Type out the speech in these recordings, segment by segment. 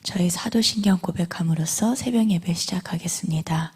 저희 사도신경 고백함으로써 새벽 예배 시작하겠습니다.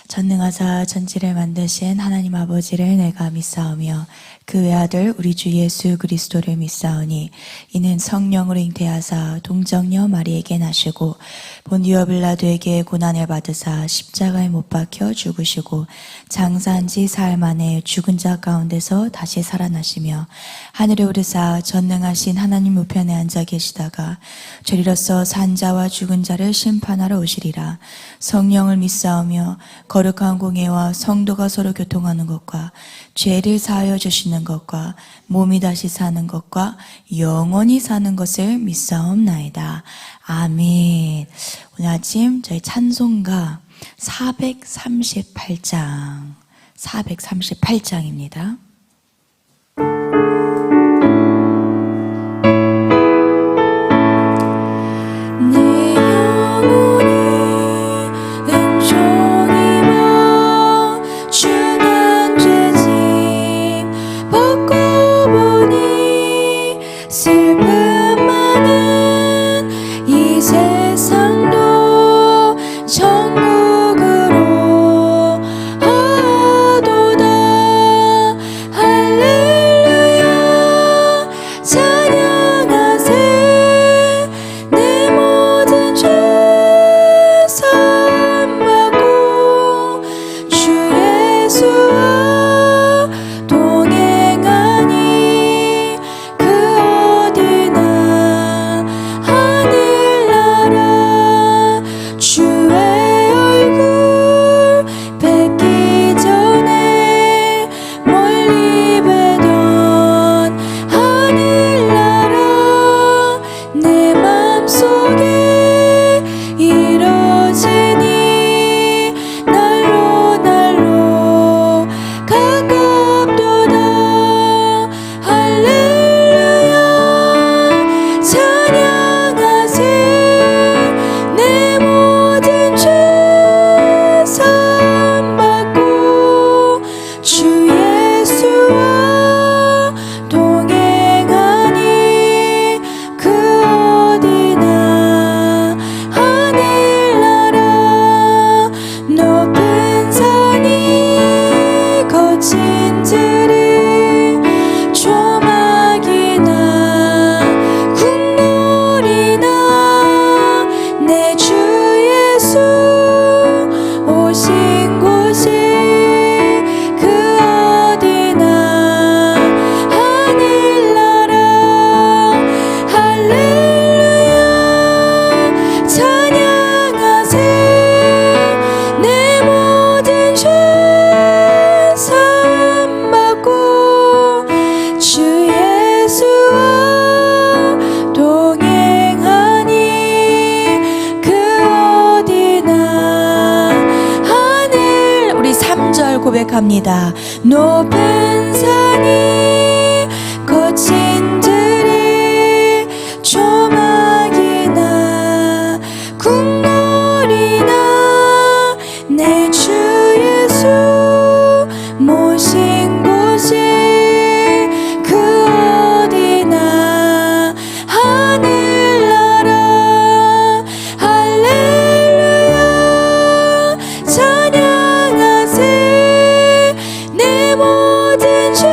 전능하사 천지를 만드신 하나님 아버지를 내가 믿사오며 그 외아들 우리 주 예수 그리스도를 믿사오니 이는 성령으로 잉태하사 동정녀 마리에게 나시고 본디오 빌라도에게 고난을 받으사 십자가에 못 박혀 죽으시고 장사한 지 사흘 만에 죽은 자 가운데서 다시 살아나시며 하늘에 오르사 전능하신 하나님 우편에 앉아 계시다가 저리로서 산 자와 죽은 자를 심판하러 오시리라. 성령을 믿사오며 거룩한 공예와 성도가 서로 교통하는 것과 죄를 사하여 주시는 것과 몸이 다시 사는 것과 영원히 사는 것을 믿사옵나이다. 아멘. 오늘 아침 저희 찬송가 438장입니다. 고백합니다. 높은 산이 거친 들이 조막이나 궁궐이나 내 주 예수 모신 곳이 그 어디나 하늘나라 할렐루야 찬양하세 내 모든 죄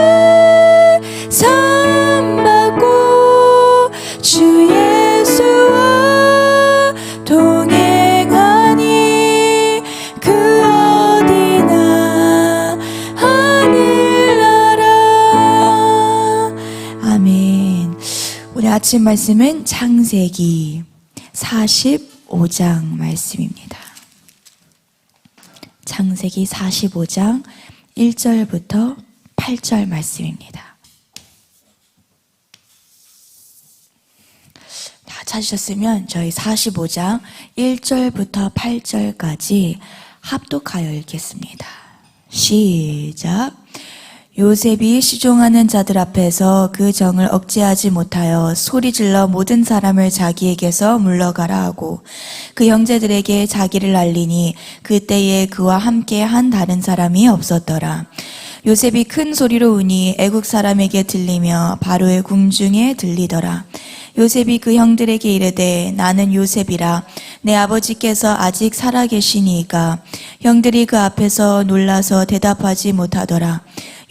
사함받고 주 예수와 동행하니 그 어디나 하늘나라. 아멘. 오늘 아침 말씀은 창세기 45장 말씀입니다. 창세기 45장 1절부터 8절 말씀입니다. 다 찾으셨으면 저희 45장 1절부터 8절까지 합독하여 읽겠습니다. 시작. 요셉이 시종하는 자들 앞에서 그 정을 억제하지 못하여 소리질러 모든 사람을 자기에게서 물러가라 하고 그 형제들에게 자기를 알리니 그때에 그와 함께 한 다른 사람이 없었더라. 요셉이 큰 소리로 우니 애국 사람에게 들리며 바로의 궁중에 들리더라. 요셉이 그 형들에게 이르되 나는 요셉이라 내 아버지께서 아직 살아계시니이까 형들이 그 앞에서 놀라서 대답하지 못하더라.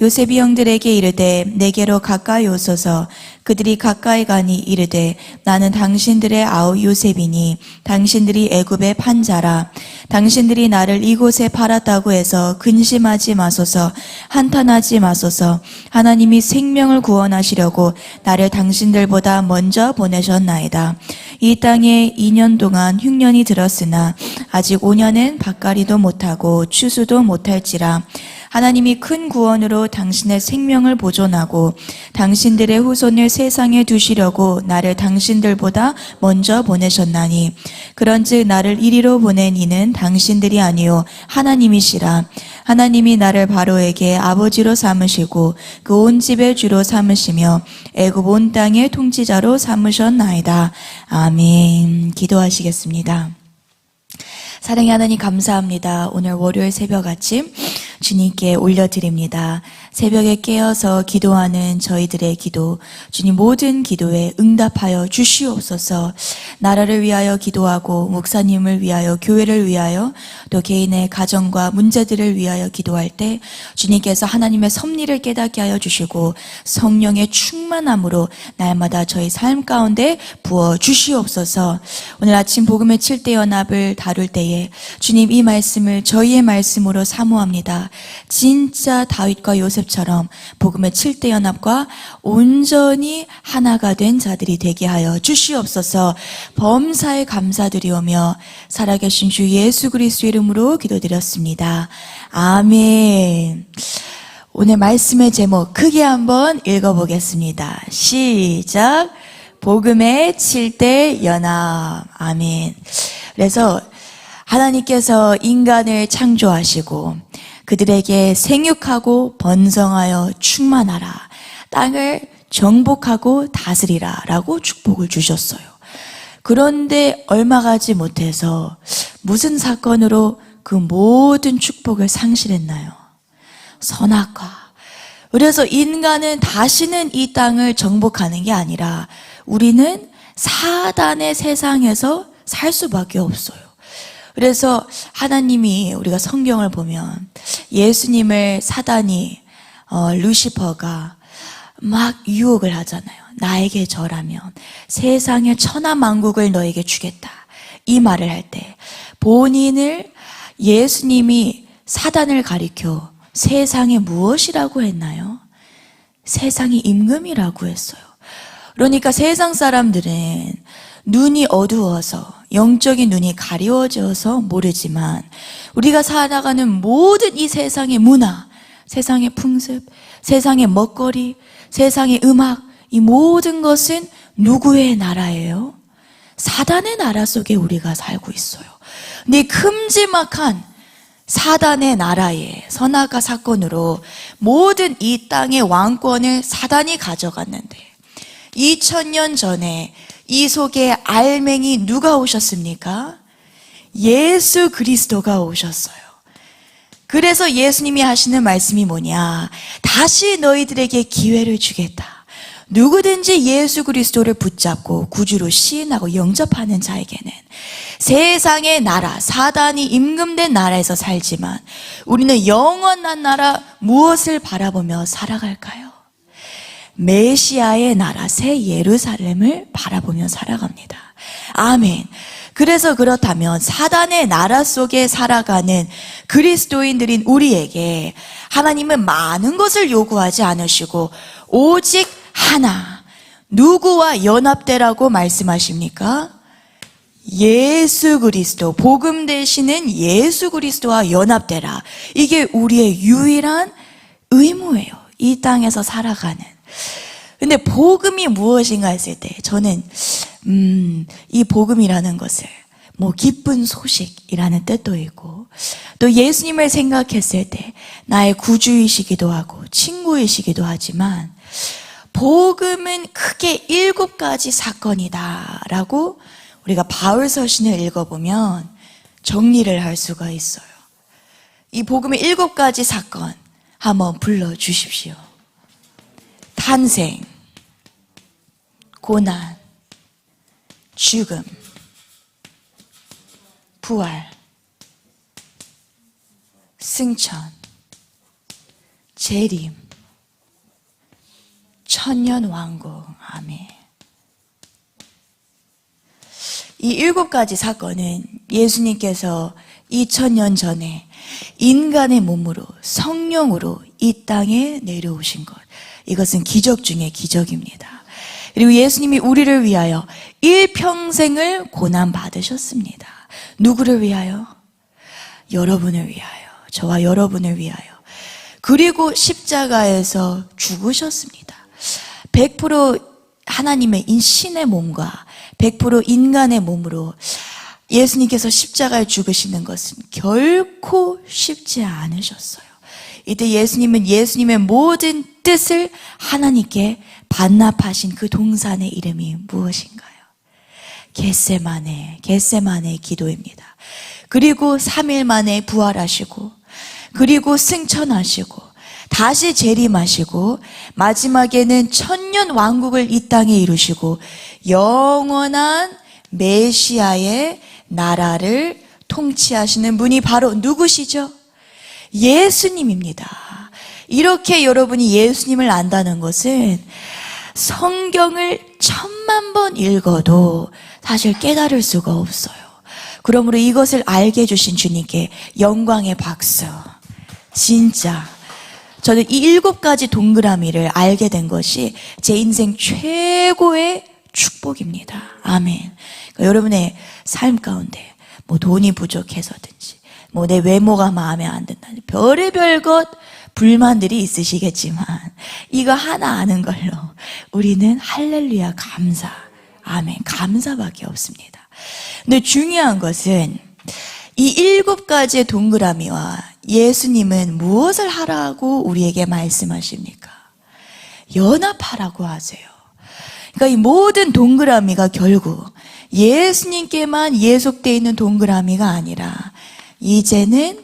요셉이 형들에게 이르되 내게로 가까이 오소서. 그들이 가까이 가니 이르되 나는 당신들의 아우 요셉이니 당신들이 애굽의 판자라. 당신들이 나를 이곳에 팔았다고 해서 근심하지 마소서. 한탄하지 마소서. 하나님이 생명을 구원하시려고 나를 당신들보다 먼저 보내셨나이다. 이 땅에 2년 동안 흉년이 들었으나 아직 5년은 밭갈이도 못하고 추수도 못할지라. 하나님이 큰 구원으로 당신의 생명을 보존하고 당신들의 후손을 세상에 두시려고 나를 당신들보다 먼저 보내셨나니 그런즉 나를 이리로 보낸 이는 당신들이 아니요 하나님이시라. 하나님이 나를 바로에게 아버지로 삼으시고 그 온 집의 주로 삼으시며 애굽 온 땅의 통치자로 삼으셨나이다. 아멘. 기도하시겠습니다. 사랑의 하나님 감사합니다. 오늘 월요일 새벽 아침 주님께 올려드립니다. 새벽에 깨어서 기도하는 저희들의 기도, 주님 모든 기도에 응답하여 주시옵소서. 나라를 위하여 기도하고 목사님을 위하여 교회를 위하여 또 개인의 가정과 문제들을 위하여 기도할 때 주님께서 하나님의 섭리를 깨닫게 하여 주시고 성령의 충만함으로 날마다 저희 삶 가운데 부어 주시옵소서. 오늘 아침 복음의 7대 연합을 다룰 때에 주님 이 말씀을 저희의 말씀으로 사모합니다. 진짜 다윗과 요셉처럼 복음의 7대 연합과 온전히 하나가 된 자들이 되게 하여 주시옵소서. 범사에 감사드리오며 살아계신 주 예수 그리스도 이름으로 기도드렸습니다. 아멘. 오늘 말씀의 제목 크게 한번 읽어보겠습니다. 시작. 복음의 7대 연합. 아멘. 그래서 하나님께서 인간을 창조하시고 그들에게 생육하고 번성하여 충만하라. 땅을 정복하고 다스리라 라고 축복을 주셨어요. 그런데 얼마 가지 못해서 무슨 사건으로 그 모든 축복을 상실했나요? 선악과. 그래서 인간은 다시는 이 땅을 정복하는 게 아니라 우리는 사단의 세상에서 살 수밖에 없어요. 그래서 하나님이 우리가 성경을 보면 예수님을 사단이 루시퍼가 막 유혹을 하잖아요. 나에게 절하면 세상의 천하만국을 너에게 주겠다. 이 말을 할 때 본인을 예수님이 사단을 가리켜 세상에 무엇이라고 했나요? 세상이 임금이라고 했어요. 그러니까 세상 사람들은 눈이 어두워서 영적인 눈이 가리워져서 모르지만 우리가 살아가는 모든 이 세상의 문화, 세상의 풍습, 세상의 먹거리, 세상의 음악, 이 모든 것은 누구의 나라예요? 사단의 나라 속에 우리가 살고 있어요. 근데 큼지막한 사단의 나라의 선악과 사건으로 모든 이 땅의 왕권을 사단이 가져갔는데 2000년 전에 이 속에 알맹이 누가 오셨습니까? 예수 그리스도가 오셨어요. 그래서 예수님이 하시는 말씀이 뭐냐? 다시 너희들에게 기회를 주겠다. 누구든지 예수 그리스도를 붙잡고 구주로 시인하고 영접하는 자에게는 세상의 나라, 사단이 임금된 나라에서 살지만 우리는 영원한 나라 무엇을 바라보며 살아갈까요? 메시아의 나라 새 예루살렘을 바라보며 살아갑니다. 아멘. 그래서 그렇다면 사단의 나라 속에 살아가는 그리스도인들인 우리에게 하나님은 많은 것을 요구하지 않으시고 오직 하나, 누구와 연합되라고 말씀하십니까? 예수 그리스도, 복음 되시는 예수 그리스도와 연합되라. 이게 우리의 유일한 의무예요. 이 땅에서 살아가는. 근데 복음이 무엇인가 했을 때 저는 이 복음이라는 것을 뭐 기쁜 소식이라는 뜻도 있고 또 예수님을 생각했을 때 나의 구주이시기도 하고 친구이시기도 하지만 복음은 크게 7가지 사건이다라고 우리가 바울 서신을 읽어보면 정리를 할 수가 있어요. 이 복음의 7가지 사건 한번 불러주십시오. 탄생, 고난, 죽음, 부활, 승천, 재림, 천년왕국. 아멘. 이 7가지 사건은 예수님께서 2000년 전에 인간의 몸으로 성령으로 이 땅에 내려오신 것, 이것은 기적 중에 기적입니다. 그리고 예수님이 우리를 위하여 일평생을 고난받으셨습니다. 누구를 위하여? 여러분을 위하여, 저와 여러분을 위하여. 그리고 십자가에서 죽으셨습니다. 100% 하나님의 신의 몸과 100% 인간의 몸으로 예수님께서 십자가에 죽으시는 것은 결코 쉽지 않으셨어요. 이때 예수님은 예수님의 모든 뜻을 하나님께 반납하신 그 동산의 이름이 무엇인가요? 겟세마네 기도입니다. 그리고 3일 만에 부활하시고, 그리고 승천하시고, 다시 재림하시고, 마지막에는 천년 왕국을 이 땅에 이루시고 영원한 메시아의 나라를 통치하시는 분이 바로 누구시죠? 예수님입니다. 이렇게 여러분이 예수님을 안다는 것은 성경을 1000만 번 읽어도 사실 깨달을 수가 없어요. 그러므로 이것을 알게 해주신 주님께 영광의 박수. 진짜 저는 이 7가지 동그라미를 알게 된 것이 제 인생 최고의 축복입니다. 아멘. 그러니까 여러분의 삶 가운데 뭐 돈이 부족해서든지, 뭐 내 외모가 마음에 안 든다든지, 별의별 것 불만들이 있으시겠지만 이거 하나 아는 걸로 우리는 할렐루야 감사, 아멘, 감사밖에 없습니다. 근데 중요한 것은 이 7가지의 동그라미와 예수님은 무엇을 하라고 우리에게 말씀하십니까? 연합하라고 하세요. 그러니까 이 모든 동그라미가 결국 예수님께만 예속되어 있는 동그라미가 아니라 이제는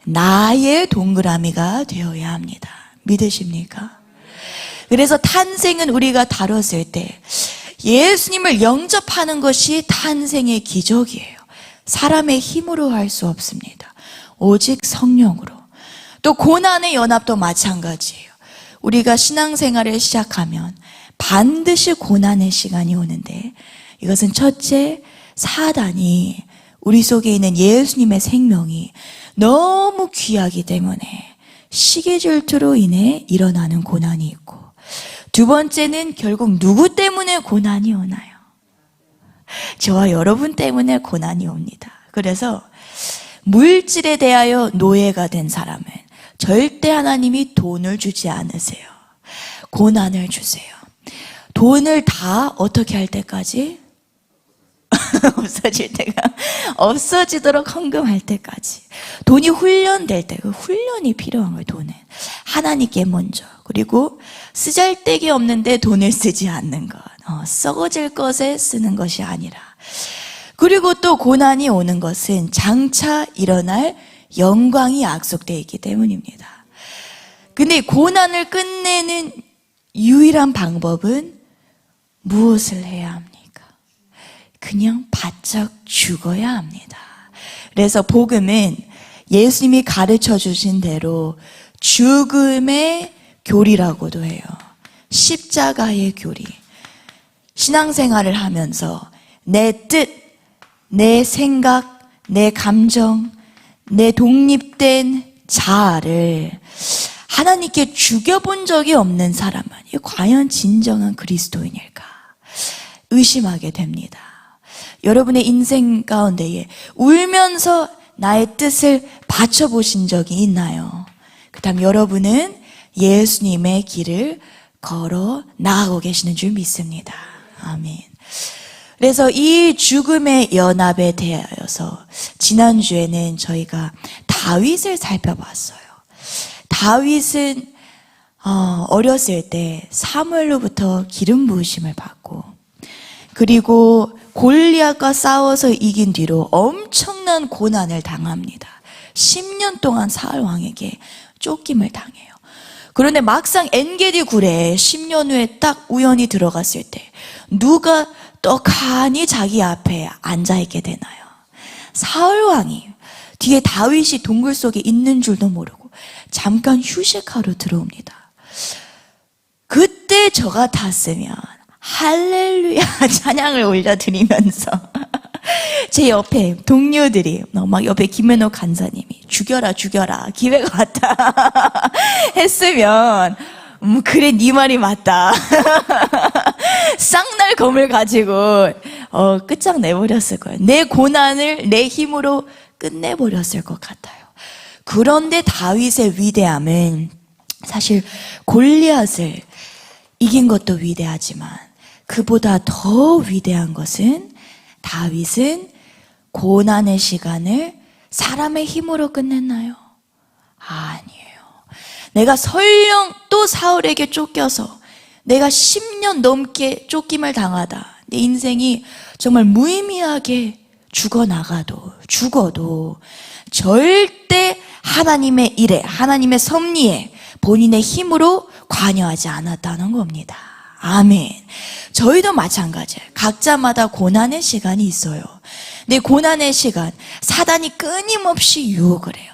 나의 동그라미가 되어야 합니다. 믿으십니까? 그래서 탄생은 우리가 다뤘을 때 예수님을 영접하는 것이 탄생의 기적이에요. 사람의 힘으로 할 수 없습니다. 오직 성령으로. 또 고난의 연합도 마찬가지예요. 우리가 신앙생활을 시작하면 반드시 고난의 시간이 오는데, 이것은 첫째, 사단이 우리 속에 있는 예수님의 생명이 너무 귀하기 때문에 시기 질투로 인해 일어나는 고난이 있고, 두 번째는 결국 누구 때문에 고난이 오나요? 저와 여러분 때문에 고난이 옵니다. 그래서 물질에 대하여 노예가 된 사람은 절대 하나님이 돈을 주지 않으세요. 고난을 주세요. 돈을 다 어떻게 할 때까지? 없어질 때가, 없어지도록 헌금할 때까지. 돈이 훈련될 때, 그 훈련이 필요한 거예요. 돈은 하나님께 먼저. 그리고 쓰잘데기 없는데 돈을 쓰지 않는 것, 썩어질 것에 쓰는 것이 아니라. 그리고 또 고난이 오는 것은 장차 일어날 영광이 약속되어 있기 때문입니다. 근데 고난을 끝내는 유일한 방법은 무엇을 해야 합니까? 그냥 바짝 죽어야 합니다. 그래서 복음은 예수님이 가르쳐 주신 대로 죽음의 교리라고도 해요. 십자가의 교리. 신앙생활을 하면서 내 뜻, 내 생각, 내 감정, 내 독립된 자아를 하나님께 죽여본 적이 없는 사람은 이 과연 진정한 그리스도인일까 의심하게 됩니다. 여러분의 인생 가운데에 울면서 나의 뜻을 바쳐보신 적이 있나요? 그 다음 여러분은 예수님의 길을 걸어 나아가고 계시는 줄 믿습니다. 아멘. 그래서 이 죽음의 연합에 대하여서 지난주에는 저희가 다윗을 살펴봤어요. 다윗은 어렸을 때 사무엘로부터 기름 부으심을 받고, 그리고 골리앗과 싸워서 이긴 뒤로 엄청난 고난을 당합니다. 10년 동안 사울 왕에게 쫓김을 당해요. 그런데 막상 엔게디 굴에 10년 후에 딱 우연히 들어갔을 때 누가 떡하니 자기 앞에 앉아있게 되나요? 사울왕이 뒤에 다윗이 동굴 속에 있는 줄도 모르고 잠깐 휴식하러 들어옵니다. 그때 저 같았으면 할렐루야 찬양을 올려드리면서 제 옆에 동료들이 막 옆에 김현옥 간사님이 죽여라 기회가 왔다 했으면 그래 네 말이 맞다 쌍날 검을 가지고 끝장내버렸을 거예요. 내 고난을 내 힘으로 끝내버렸을 것 같아요. 그런데 다윗의 위대함은 사실 골리앗을 이긴 것도 위대하지만 그보다 더 위대한 것은 다윗은 고난의 시간을 사람의 힘으로 끝냈나요? 아니에요. 내가 설령 또 사울에게 쫓겨서 내가 10년 넘게 쫓김을 당하다 내 인생이 정말 무의미하게 죽어도 절대 하나님의 일에 하나님의 섭리에 본인의 힘으로 관여하지 않았다는 겁니다. 아멘. 저희도 마찬가지예요. 각자마다 고난의 시간이 있어요. 내 고난의 시간 사단이 끊임없이 유혹을 해요.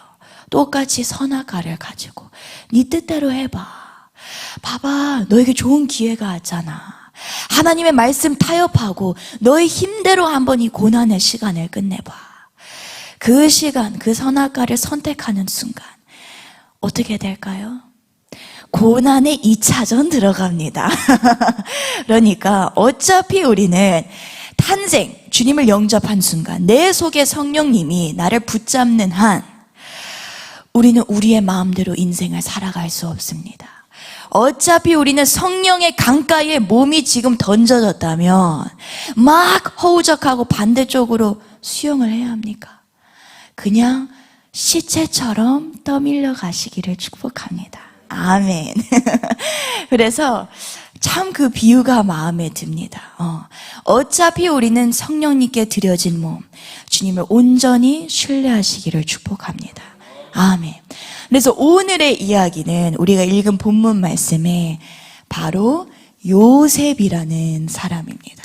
똑같이 선악과를 가지고 네 뜻대로 해봐. 봐봐 너에게 좋은 기회가 왔잖아. 하나님의 말씀 타협하고 너의 힘대로 한번 이 고난의 시간을 끝내봐. 그 시간 그 선악과를 선택하는 순간 어떻게 될까요? 고난의 2차전 들어갑니다. 그러니까 어차피 우리는 탄생, 주님을 영접한 순간 내 속에 성령님이 나를 붙잡는 한 우리는 우리의 마음대로 인생을 살아갈 수 없습니다. 어차피 우리는 성령의 강가에 몸이 지금 던져졌다면 막 허우적하고 반대쪽으로 수영을 해야 합니까? 그냥 시체처럼 떠밀려 가시기를 축복합니다. 아멘. 그래서 참 그 비유가 마음에 듭니다. 어차피 우리는 성령님께 드려진 몸, 주님을 온전히 신뢰하시기를 축복합니다. 아멘. 그래서 오늘의 이야기는 우리가 읽은 본문 말씀에 바로 요셉이라는 사람입니다.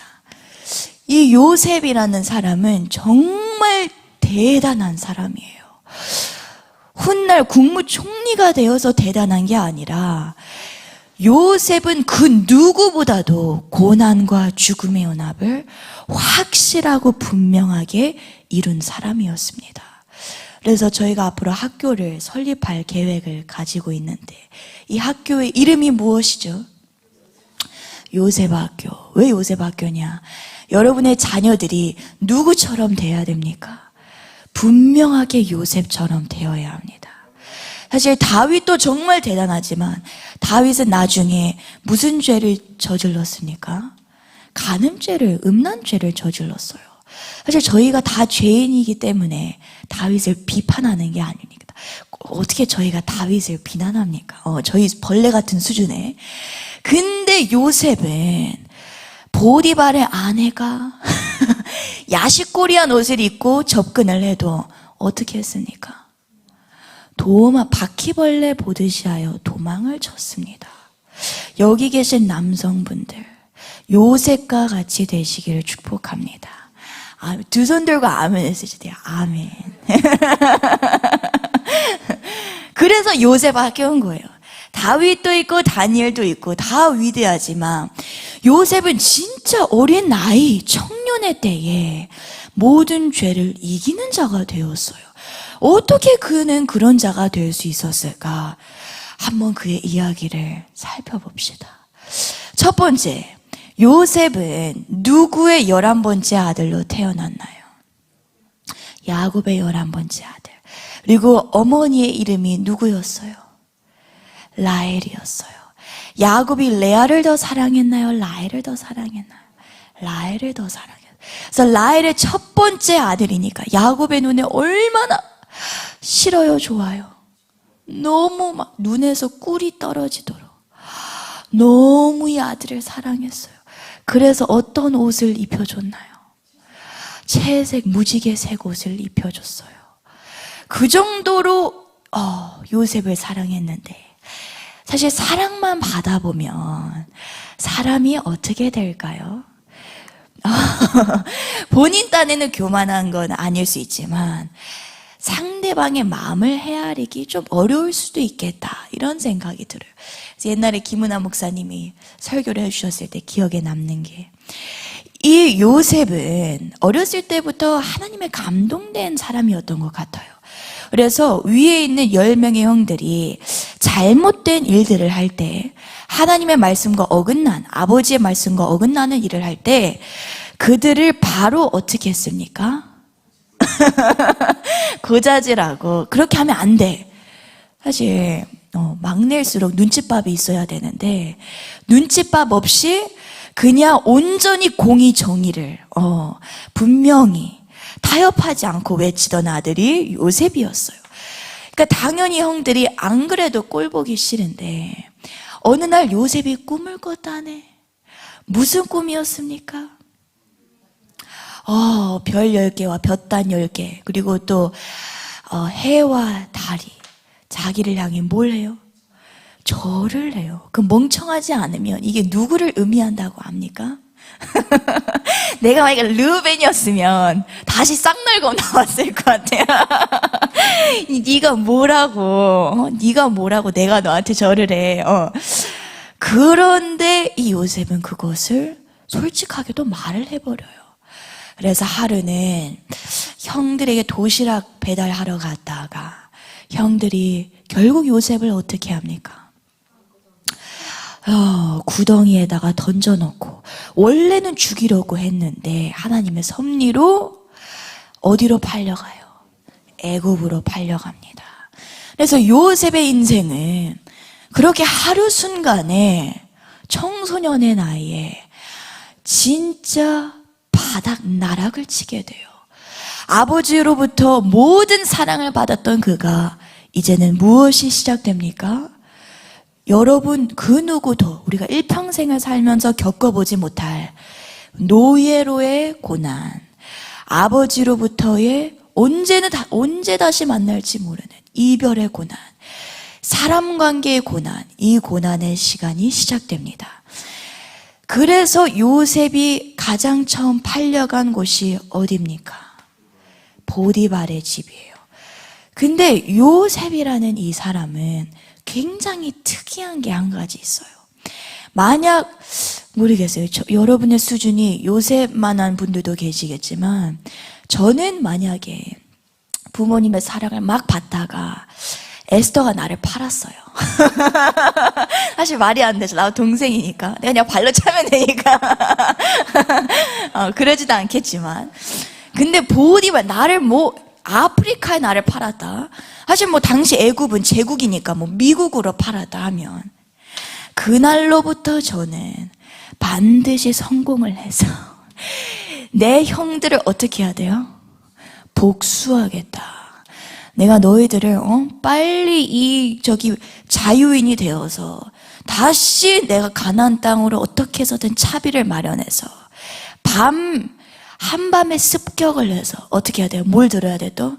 이 요셉이라는 사람은 정말 대단한 사람이에요. 훗날 국무총리가 되어서 대단한 게 아니라 요셉은 그 누구보다도 고난과 죽음의 연합을 확실하고 분명하게 이룬 사람이었습니다. 그래서 저희가 앞으로 학교를 설립할 계획을 가지고 있는데 이 학교의 이름이 무엇이죠? 요셉학교. 왜 요셉학교냐? 여러분의 자녀들이 누구처럼 돼야 됩니까? 분명하게 요셉처럼 되어야 합니다. 사실 다윗도 정말 대단하지만 다윗은 나중에 무슨 죄를 저질렀습니까? 간음죄를, 음란죄를 저질렀어요. 사실 저희가 다 죄인이기 때문에 다윗을 비판하는 게 아닙니다. 어떻게 저희가 다윗을 비난합니까? 저희 벌레 같은 수준에. 근데 요셉은 보디발의 아내가 야식꼬리한 옷을 입고 접근을 해도 어떻게 했습니까? 바퀴벌레 보듯이 하여 도망을 쳤습니다. 여기 계신 남성분들 요셉과 같이 되시기를 축복합니다. 두 손 들고 아멘 해주세요. 아멘. 그래서 요셉 학교 온 거예요. 다윗도 있고 다니엘도 있고 다 위대하지만 요셉은 진짜 어린 나이 청년의 때에 모든 죄를 이기는 자가 되었어요. 어떻게 그는 그런 자가 될 수 있었을까? 한번 그의 이야기를 살펴봅시다. 첫 번째, 요셉은 누구의 11번째 아들로 태어났나요? 야곱의 11번째 아들. 그리고 어머니의 이름이 누구였어요? 라헬이었어요. 야곱이 레아를 더 사랑했나요? 라헬을 더 사랑했나요? 라헬을 더 사랑했어요. 그래서 라헬의 첫 번째 아들이니까 야곱의 눈에 얼마나 싫어요, 좋아요? 너무 막 눈에서 꿀이 떨어지도록 너무 이 아들을 사랑했어요. 그래서 어떤 옷을 입혀줬나요? 채색, 무지개색 옷을 입혀줬어요. 그 정도로 요셉을 사랑했는데 사실 사랑만 받아보면 사람이 어떻게 될까요? 본인 딴에는 교만한 건 아닐 수 있지만 상대방의 마음을 헤아리기 좀 어려울 수도 있겠다, 이런 생각이 들어요. 그래서 옛날에 김은아 목사님이 설교를 해주셨을 때 기억에 남는 게, 이 요셉은 어렸을 때부터 하나님에 감동된 사람이었던 것 같아요. 그래서 위에 있는 10명의 형들이 잘못된 일들을 할 때, 하나님의 말씀과 어긋난, 아버지의 말씀과 어긋나는 일을 할 때 그들을 바로 어떻게 했습니까? 고자질하고, 그렇게 하면 안 돼. 사실 막내일수록 눈칫밥이 있어야 되는데 눈칫밥 없이 그냥 온전히 공의 정의를 분명히 타협하지 않고 외치던 아들이 요셉이었어요. 그러니까 당연히 형들이 안 그래도 꼴 보기 싫은데 어느 날 요셉이 꿈을 꿨다네. 무슨 꿈이었습니까? 별 10개와 볕단 10개, 그리고 또 해와 달이 자기를 향해 뭘 해요? 절을 해요. 그 멍청하지 않으면 이게 누구를 의미한다고 압니까? 내가 만약에 르벤이었으면 다시 쌍날고 나왔을 것 같아요. 네가 뭐라고 내가 너한테 절을 해. 그런데 이 요셉은 그것을 솔직하게도 말을 해버려요. 그래서 하루는 형들에게 도시락 배달하러 갔다가 형들이 결국 요셉을 어떻게 합니까? 구덩이에다가 던져놓고, 원래는 죽이려고 했는데 하나님의 섭리로 어디로 팔려가요? 애굽으로 팔려갑니다. 그래서 요셉의 인생은 그렇게 하루 순간에 청소년의 나이에 진짜 바닥 나락을 치게 돼요. 아버지로부터 모든 사랑을 받았던 그가 이제는 무엇이 시작됩니까? 여러분, 그 누구도 우리가 일평생을 살면서 겪어보지 못할 노예로의 고난, 아버지로부터의 언제 다시 만날지 모르는 이별의 고난, 사람 관계의 고난, 이 고난의 시간이 시작됩니다. 그래서 요셉이 가장 처음 팔려간 곳이 어디입니까? 보디발의 집이에요. 근데 요셉이라는 이 사람은 굉장히 특이한 게 한 가지 있어요. 만약 모르겠어요. 여러분의 수준이 요셉만한 분들도 계시겠지만 저는 만약에 부모님의 사랑을 막 받다가 에스더가 나를 팔았어요. 사실 말이 안 되죠. 나도 동생이니까. 내가 그냥 발로 차면 되니까. 그러지도 않겠지만. 근데 보디발, 아프리카에 나를 팔았다. 사실 당시 애굽은 제국이니까 미국으로 팔았다 하면 그날로부터 저는 반드시 성공을 해서 내 형들을 어떻게 해야 돼요? 복수하겠다. 내가 너희들을 빨리 자유인이 되어서 다시 내가 가나안 땅으로 어떻게 해서든 차비를 마련해서 한밤에 습격을 해서 어떻게 해야 돼요? 뭘 들어야 돼 또?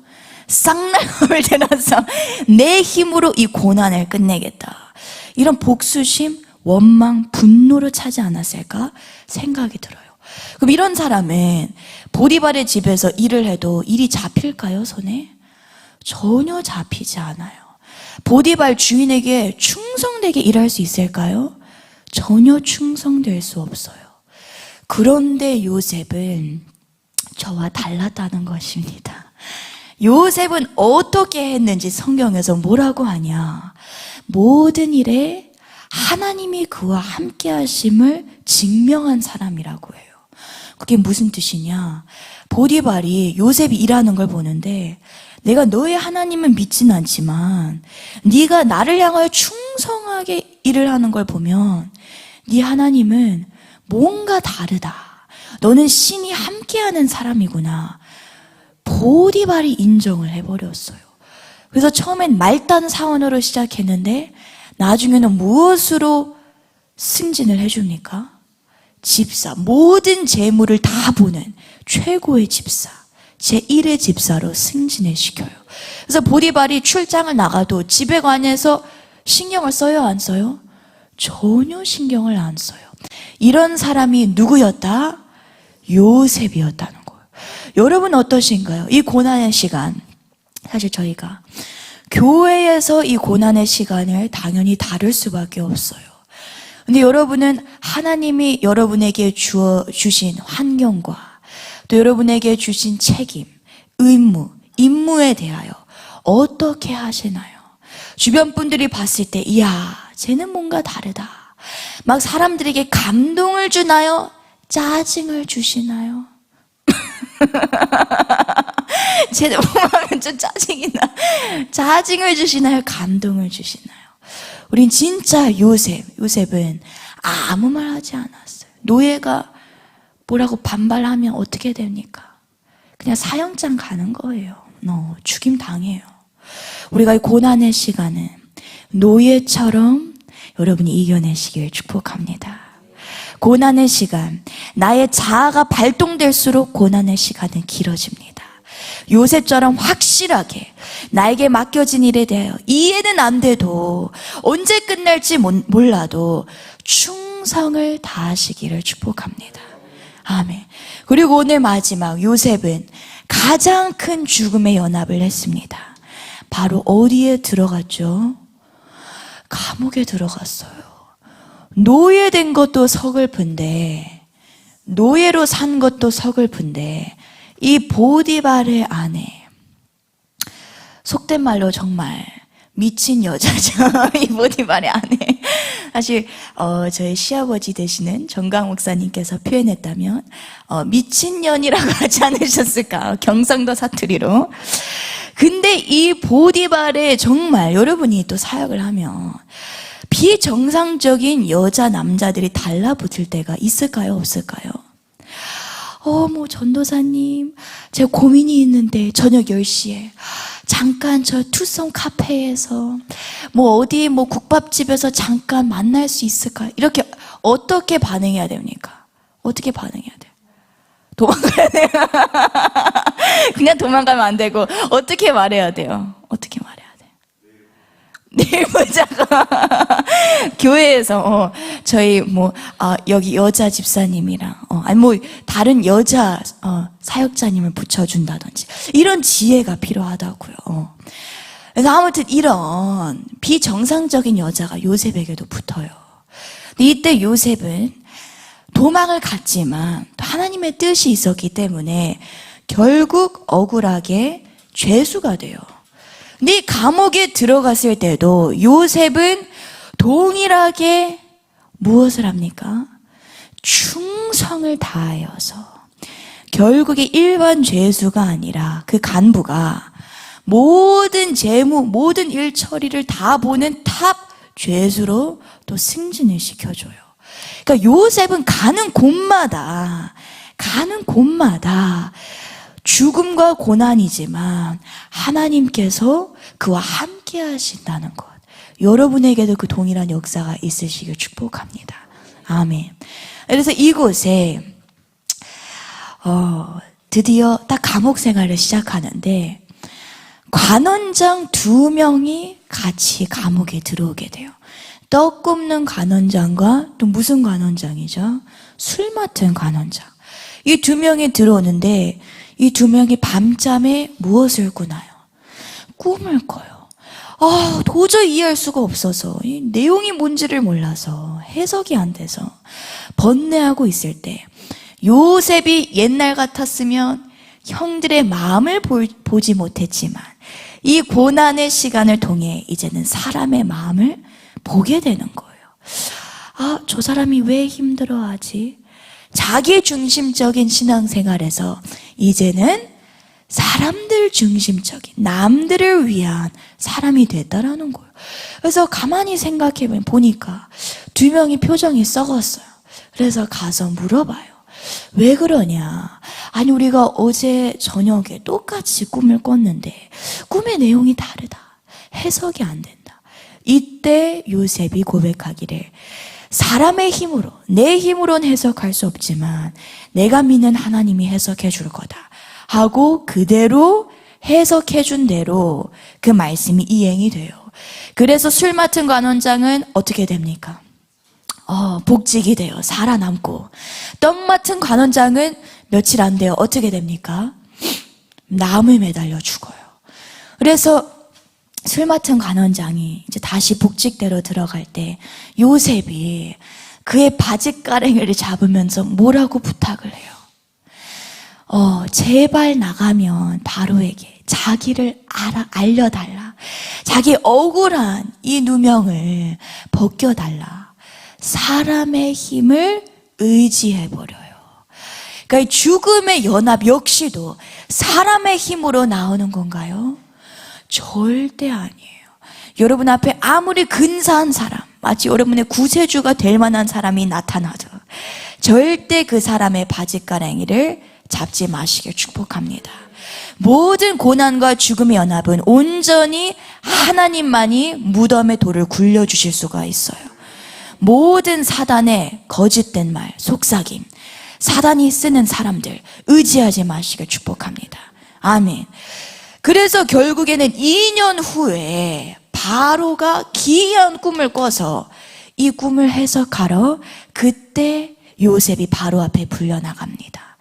쌍날감을 들어서 내 힘으로 이 고난을 끝내겠다. 이런 복수심, 원망, 분노를 차지 않았을까 생각이 들어요. 그럼 이런 사람은 보디발의 집에서 일을 해도 일이 잡힐까요, 손에? 전혀 잡히지 않아요. 보디발 주인에게 충성되게 일할 수 있을까요? 전혀 충성될 수 없어요. 그런데 요셉은 저와 달랐다는 것입니다. 요셉은 어떻게 했는지 성경에서 뭐라고 하냐? 모든 일에 하나님이 그와 함께 하심을 증명한 사람이라고 해요. 그게 무슨 뜻이냐? 보디발이 요셉이 일하는 걸 보는데 내가 너의 하나님은 믿진 않지만 네가 나를 향하여 충성하게 일을 하는 걸 보면 네 하나님은 뭔가 다르다. 너는 신이 함께하는 사람이구나. 보디발이 인정을 해버렸어요. 그래서 처음엔 말단 사원으로 시작했는데 나중에는 무엇으로 승진을 해줍니까? 집사, 모든 재물을 다 보는 최고의 집사, 제1의 집사로 승진을 시켜요. 그래서 보디발이 출장을 나가도 집에 관해서 신경을 써요, 안 써요? 전혀 신경을 안 써요. 이런 사람이 누구였다? 요셉이었다는 거예요. 여러분 어떠신가요? 이 고난의 시간, 사실 저희가 교회에서 이 고난의 시간을 당연히 다룰 수밖에 없어요. 근데 여러분은 하나님이 여러분에게 주신 환경과 또 여러분에게 주신 책임, 의무, 임무에 대하여 어떻게 하시나요? 주변 분들이 봤을 때, 이야, 쟤는 뭔가 다르다. 막 사람들에게 감동을 주나요? 짜증을 주시나요? 쟤는 보면 좀 짜증이 나. 짜증을 주시나요? 감동을 주시나요? 우린 진짜 요셉은 아무 말 하지 않았어요. 노예가 뭐라고 반발하면 어떻게 됩니까? 그냥 사형장 가는 거예요. 죽임 당해요. 우리가 이 고난의 시간은 노예처럼 여러분이 이겨내시길 축복합니다. 고난의 시간, 나의 자아가 발동될수록 고난의 시간은 길어집니다. 요셉처럼 확실하게 나에게 맡겨진 일에 대하여 이해는 안 돼도 언제 끝날지 몰라도 충성을 다하시기를 축복합니다. 아멘. 그리고 오늘 마지막, 요셉은 가장 큰 죽음의 연합을 했습니다. 바로 어디에 들어갔죠? 감옥에 들어갔어요. 노예된 것도 서글픈데, 노예로 산 것도 서글픈데, 이 보디발의 아내, 속된 말로 정말 미친 여자죠. 이 보디발의 아내. 사실 저희 시아버지 되시는 정강 목사님께서 표현했다면 미친년이라고 하지 않으셨을까? 경상도 사투리로. 근데 이 보디발에 정말 여러분이 또 사역을 하면 비정상적인 여자 남자들이 달라붙을 때가 있을까요? 없을까요? 뭐 전도사님, 제가 고민이 있는데 저녁 10시에 잠깐 저 투썸 카페에서 어디 국밥집에서 잠깐 만날 수 있을까요? 이렇게 어떻게 반응해야 됩니까? 어떻게 반응해야 돼요? 도망가야 돼요. 그냥 도망가면 안 되고 어떻게 말해야 돼요? 어떻게 말해야 돼요? 내일 보자고. 교회에서 저희 여기 여자 집사님이랑 다른 여자 사역자님을 붙여준다든지 이런 지혜가 필요하다고요. 그래서 아무튼 이런 비정상적인 여자가 요셉에게도 붙어요. 근데 이때 요셉은 도망을 갔지만 또 하나님의 뜻이 있었기 때문에 결국 억울하게 죄수가 돼요. 근데 이 감옥에 들어갔을 때도 요셉은 동일하게 무엇을 합니까? 충성을 다하여서 결국에 일반 죄수가 아니라 그 간부가 모든 재무, 모든 일 처리를 다 보는 탑 죄수로 또 승진을 시켜줘요. 그러니까 요셉은 가는 곳마다 죽음과 고난이지만 하나님께서 그와 함께 하신다는 것. 여러분에게도 그 동일한 역사가 있으시길 축복합니다. 아멘. 그래서 이곳에 드디어 딱 감옥 생활을 시작하는데 관원장 2명이 같이 감옥에 들어오게 돼요. 떡 굽는 관원장과 또 무슨 관원장이죠? 술 맡은 관원장. 이 2명이 들어오는데 이 2명이 밤잠에 무엇을 꾸나요? 꿈을 꿔요. 도저히 이해할 수가 없어서 이 내용이 뭔지를 몰라서 해석이 안 돼서 번뇌하고 있을 때 요셉이 옛날 같았으면 형들의 마음을 보지 못했지만 이 고난의 시간을 통해 이제는 사람의 마음을 보게 되는 거예요. 저 사람이 왜 힘들어하지? 자기 중심적인 신앙생활에서 이제는 사람들 중심적인, 남들을 위한 사람이 됐다라는 거예요. 그래서 가만히 생각해 보니까 2명이 표정이 썩었어요. 그래서 가서 물어봐요. 왜 그러냐? 아니, 우리가 어제 저녁에 똑같이 꿈을 꿨는데 꿈의 내용이 다르다. 해석이 안 된다. 이때 요셉이 고백하기를 사람의 힘으로, 내 힘으로는 해석할 수 없지만 내가 믿는 하나님이 해석해 줄 거다 하고 그대로 해석해 준 대로 그 말씀이 이행이 돼요. 그래서 술 맡은 관원장은 어떻게 됩니까? 복직이 돼요. 살아남고. 떡 맡은 관원장은 며칠 안 돼요. 어떻게 됩니까? 나무에 매달려 죽어요. 그래서 술 맡은 관원장이 이제 다시 복직대로 들어갈 때 요셉이 그의 바짓가랭이를 잡으면서 뭐라고 부탁을 해요? 제발 나가면 바로에게 자기를 알려달라. 자기 억울한 이 누명을 벗겨달라. 사람의 힘을 의지해버려요. 그러니까 이 죽음의 연합 역시도 사람의 힘으로 나오는 건가요? 절대 아니에요. 여러분 앞에 아무리 근사한 사람, 마치 여러분의 구세주가 될 만한 사람이 나타나도 절대 그 사람의 바짓가랭이를 잡지 마시길 축복합니다. 모든 고난과 죽음의 연합은 온전히 하나님만이 무덤의 돌을 굴려주실 수가 있어요. 모든 사단의 거짓된 말, 속삭임, 사단이 쓰는 사람들 의지하지 마시길 축복합니다. 아멘. 그래서 결국에는 2년 후에 바로가 기이한 꿈을 꿔서 이 꿈을 해석하러 그때 요셉이 바로 앞에 불려나갑니다.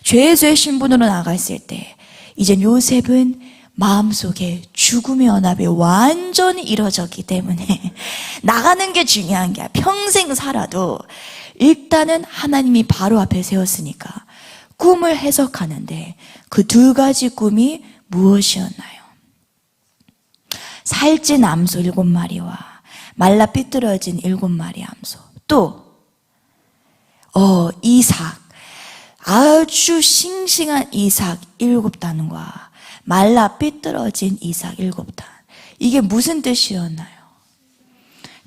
죄수의 신분으로 나갔을 때 이젠 요셉은 마음속에 죽음의 연합이 완전히 이루어졌기 때문에 나가는 게 중요한 게 아니라 평생 살아도 일단은 하나님이 바로 앞에 세웠으니까 꿈을 해석하는데 그 두 가지 꿈이 무엇이었나요? 살찐 암소 7마리와 말라 삐뚤어진 7마리 암소, 또 이삭, 아주 싱싱한 이삭 7단과 말라 삐뚤어진 이삭 7단. 이게 무슨 뜻이었나요?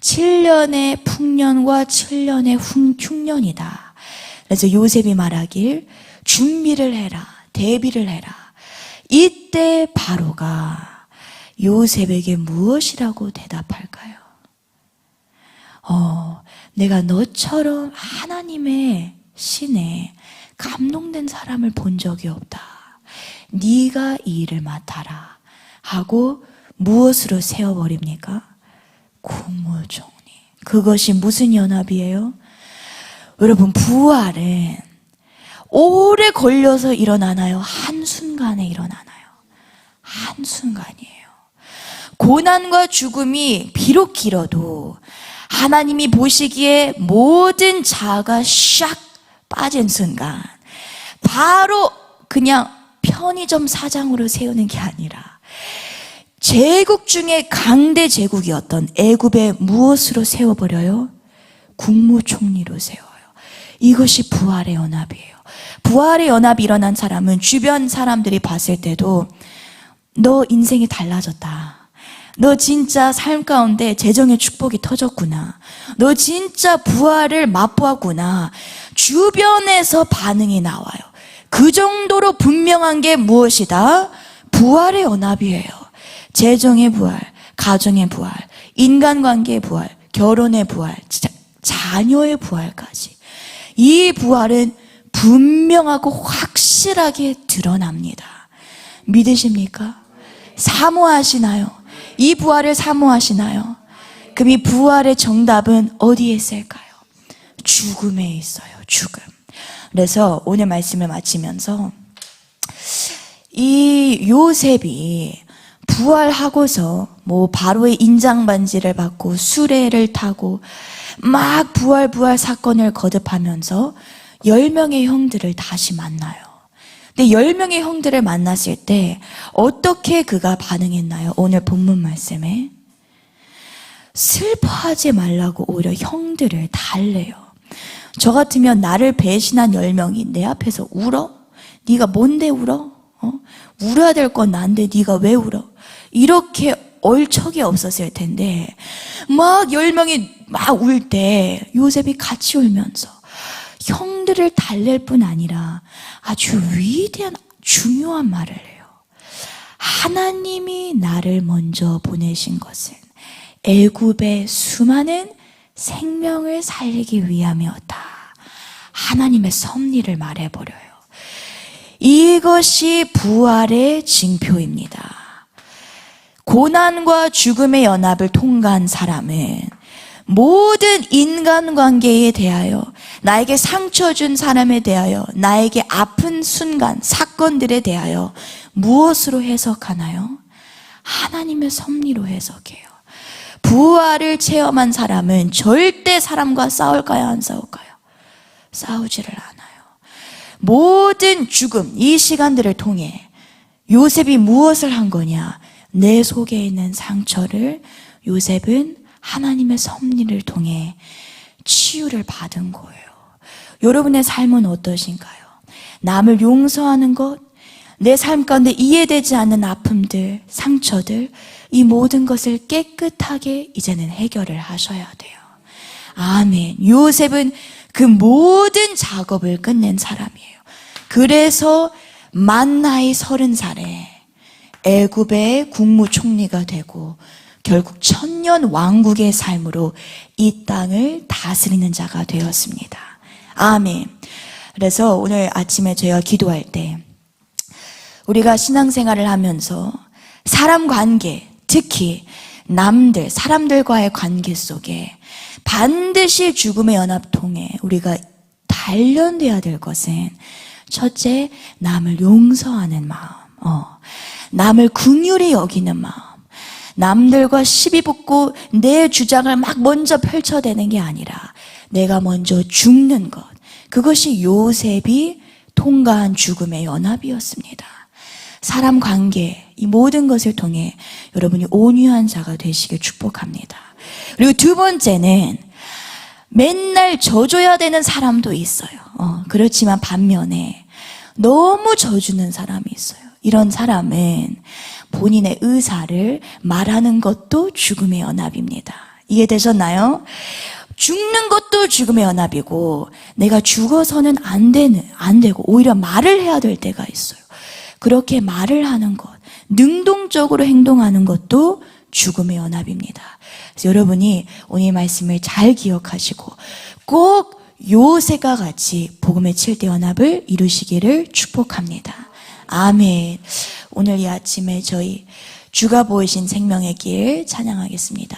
7년의 풍년과 7년의 흉년이다. 그래서 요셉이 말하길 준비를 해라, 대비를 해라. 이때 바로가 요셉에게 무엇이라고 대답할까요? 내가 너처럼 하나님의 신에 감동된 사람을 본 적이 없다. 네가 이 일을 맡아라 하고 무엇으로 세워버립니까? 국무총리. 그것이 무슨 연합이에요? 여러분, 부활은 오래 걸려서 일어나나요? 한순간에 일어나나요? 한순간이에요. 고난과 죽음이 비록 길어도 하나님이 보시기에 모든 자아가 샥 빠진 순간 바로 그냥 편의점 사장으로 세우는 게 아니라 제국 중에 강대 제국이었던 애굽에 무엇으로 세워버려요? 국무총리로 세워요. 이것이 부활의 연합이에요. 부활의 연합이 일어난 사람은 주변 사람들이 봤을 때도 너 인생이 달라졌다. 너 진짜 삶 가운데 재정의 축복이 터졌구나. 너 진짜 부활을 맛보았구나. 주변에서 반응이 나와요. 그 정도로 분명한 게 무엇이다? 부활의 연합이에요. 재정의 부활, 가정의 부활, 인간관계의 부활, 결혼의 부활, 자녀의 부활까지. 이 부활은 분명하고 확실하게 드러납니다. 믿으십니까? 사모하시나요? 이 부활을 사모하시나요? 그럼 이 부활의 정답은 어디에 있을까요? 죽음에 있어요. 죽음. 그래서 오늘 말씀을 마치면서 이 요셉이 부활하고서 바로의 인장반지를 받고 수레를 타고 막 부활 사건을 거듭하면서 10명의 형들을 다시 만나요. 근데 10명의 형들을 만났을 때 어떻게 그가 반응했나요? 오늘 본문 말씀에 슬퍼하지 말라고 오히려 형들을 달래요. 저 같으면 나를 배신한 10명이 내 앞에서 울어? 네가 뭔데 울어? 울어야 될 건 난데 네가 왜 울어? 이렇게 얼척이 없었을 텐데 막 10명이 막 울 때 요셉이 같이 울면서 형들을 달랠 뿐 아니라 아주 위대한 중요한 말을 해요. 하나님이 나를 먼저 보내신 것은 애굽의 수많은 생명을 살리기 위함이었다. 하나님의 섭리를 말해버려요. 이것이 부활의 징표입니다. 고난과 죽음의 연합을 통과한 사람은 모든 인간관계에 대하여, 나에게 상처 준 사람에 대하여, 나에게 아픈 순간, 사건들에 대하여 무엇으로 해석하나요? 하나님의 섭리로 해석해요. 부활을 체험한 사람은 절대 사람과 싸울까요? 안 싸울까요? 싸우지를 않아요. 모든 죽음, 이 시간들을 통해 요셉이 무엇을 한 거냐? 내 속에 있는 상처를 요셉은 하나님의 섭리를 통해 치유를 받은 거예요. 여러분의 삶은 어떠신가요? 남을 용서하는 것, 내 삶 가운데 이해되지 않는 아픔들, 상처들, 이 모든 것을 깨끗하게 이제는 해결을 하셔야 돼요. 아멘. 요셉은 그 모든 작업을 끝낸 사람이에요. 그래서 만 나이 30살에 애굽의 국무총리가 되고 결국 1000년 왕국의 삶으로 이 땅을 다스리는 자가 되었습니다. 아멘. 그래서 오늘 아침에 저희가 기도할 때 우리가 신앙생활을 하면서 사람 관계, 특히 남들, 사람들과의 관계 속에 반드시 죽음의 연합 통해 우리가 단련돼야 될 것은 첫째, 남을 용서하는 마음, 남을 긍휼히 여기는 마음, 남들과 시비 붙고 내 주장을 막 먼저 펼쳐대는 게 아니라 내가 먼저 죽는 것, 그것이 요셉이 통과한 죽음의 연합이었습니다. 사람 관계, 이 모든 것을 통해 여러분이 온유한 자가 되시길 축복합니다. 그리고 두 번째는 맨날 져줘야 되는 사람도 있어요. 그렇지만 반면에 너무 져주는 사람이 있어요. 이런 사람은 본인의 의사를 말하는 것도 죽음의 연합입니다. 이해되셨나요? 죽는 것도 죽음의 연합이고 내가 죽어서는 안 되고 오히려 말을 해야 될 때가 있어요. 그렇게 말을 하는 것, 능동적으로 행동하는 것도 죽음의 연합입니다. 그래서 여러분이 오늘 말씀을 잘 기억하시고 꼭 요셉과 같이 복음의 7대 연합을 이루시기를 축복합니다. 아멘. 오늘 이 아침에 저희 주가 보이신 생명의 길 찬양하겠습니다.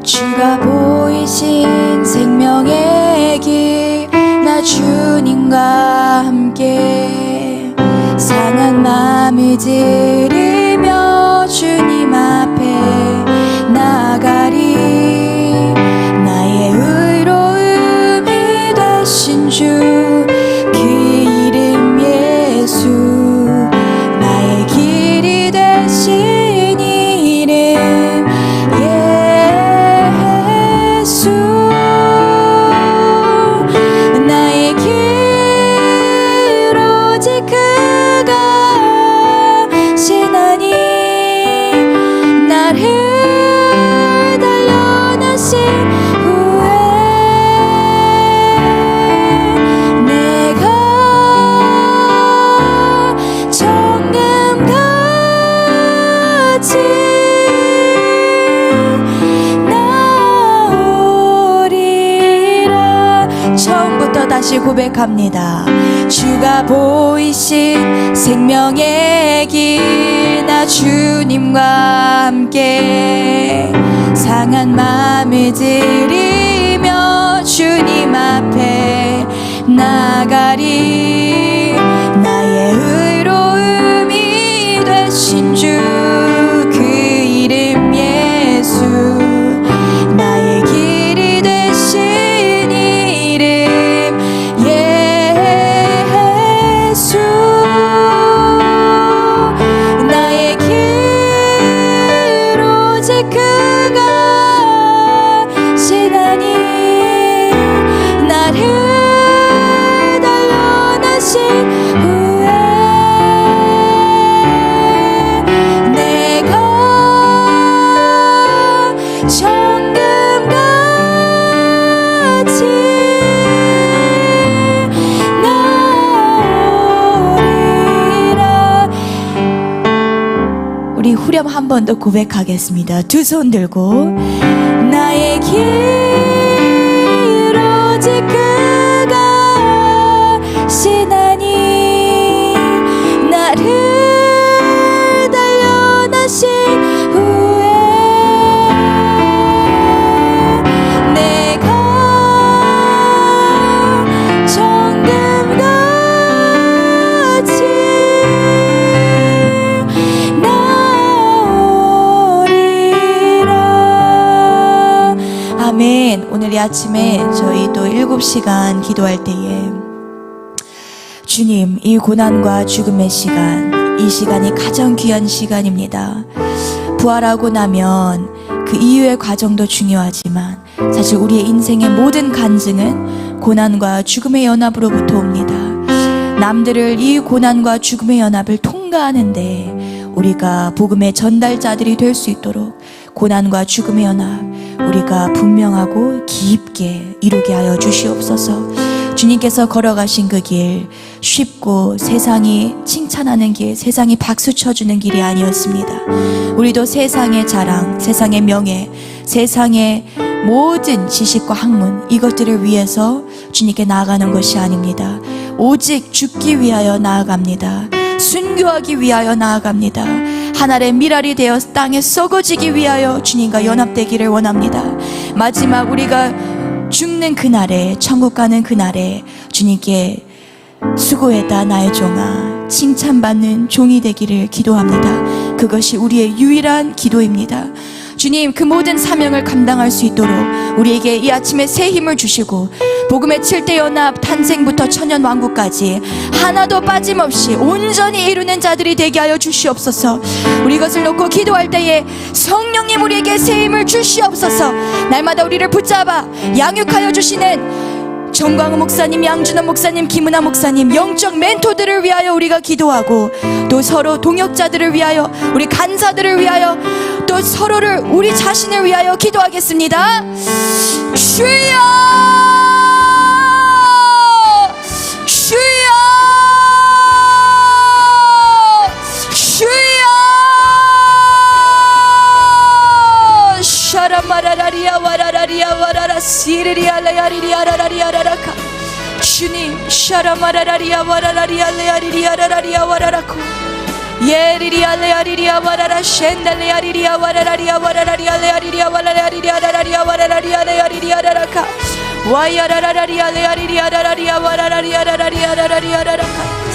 주가 보이신 생명의 길, 나 주님과 함께 상한 마음을 들이며 주님 앞에 나가리. 나의 의로움이 되신 주, 그 이름 예수, 나의 길이 되신 이름 예수. 나의 길 오직 그가 신하니, 나를 단련하신 후에 내가 정금같이 나오리라. 처음부터 다시 고백합니다. 주가 보이신 생명의 길, 나 주님과 함께 상한 마음을 들이며 주님 앞에 나가리. 나의 의로움이 되신 주, 그 이름 예수, 나의 길이 되신 이름 예수. 나의 길 오직 그가 신하니, 나를 단련하신 후에 내가 정금같이 나오리라. 우리 후렴 한 번 더 고백하겠습니다. 두 손 들고 나의 길 오직 그가 아멘. 오늘 이 아침에 저희 또 7시간 기도할 때에 주님, 이 고난과 죽음의 시간, 이 시간이 가장 귀한 시간입니다. 부활하고 나면 그 이후의 과정도 중요하지만 사실 우리의 인생의 모든 간증은 고난과 죽음의 연합으로부터 옵니다. 남들을 이 고난과 죽음의 연합을 통과하는데 우리가 복음의 전달자들이 될 수 있도록 고난과 죽음의 연합 우리가 분명하고 깊게 이루게 하여 주시옵소서. 주님께서 걸어가신 그 길 쉽고 세상이 칭찬하는 길, 세상이 박수 쳐주는 길이 아니었습니다. 우리도 세상의 자랑, 세상의 명예, 세상의 모든 지식과 학문 이것들을 위해서 주님께 나아가는 것이 아닙니다. 오직 죽기 위하여 나아갑니다. 순교하기 위하여 나아갑니다. 하늘의 미랄이 되어 땅에 썩어지기 위하여 주님과 연합되기를 원합니다. 마지막 우리가 죽는 그날에, 천국 가는 그날에 주님께 수고했다 나의 종아, 칭찬받는 종이 되기를 기도합니다. 그것이 우리의 유일한 기도입니다. 주님, 그 모든 사명을 감당할 수 있도록 우리에게 이 아침에 새 힘을 주시고 복음의 7대 연합 탄생부터 천년왕국까지 하나도 빠짐없이 온전히 이루는 자들이 되게 하여 주시옵소서. 우리 이것을 놓고 기도할 때에 성령님 우리에게 새 힘을 주시옵소서. 날마다 우리를 붙잡아 양육하여 주시는 정광우 목사님, 양준호 목사님, 김은아 목사님 영적 멘토들을 위하여 우리가 기도하고 또 서로 동역자들을 위하여 우리 간사들을 위하여 또 서로를 우리 자신을 위하여 기도하겠습니다. 주여 주여 주여 샤라마라라리아 와라라리아 와라라 시리리아 레아리리아 라라리아 라라카 주님 샤라마라라리아 와라라리아 레아리리아 라라리아 와라라코 예리리아 레아리리아 와라라 셴달레아리리아 와라라리아 와라라리아 레아리리아 와라라리아 라라리아 와라라리아 레아리리아 라라카 와야라라리아 레아리리아 라라리아 와라라리아 라라리아 라라리아 라라카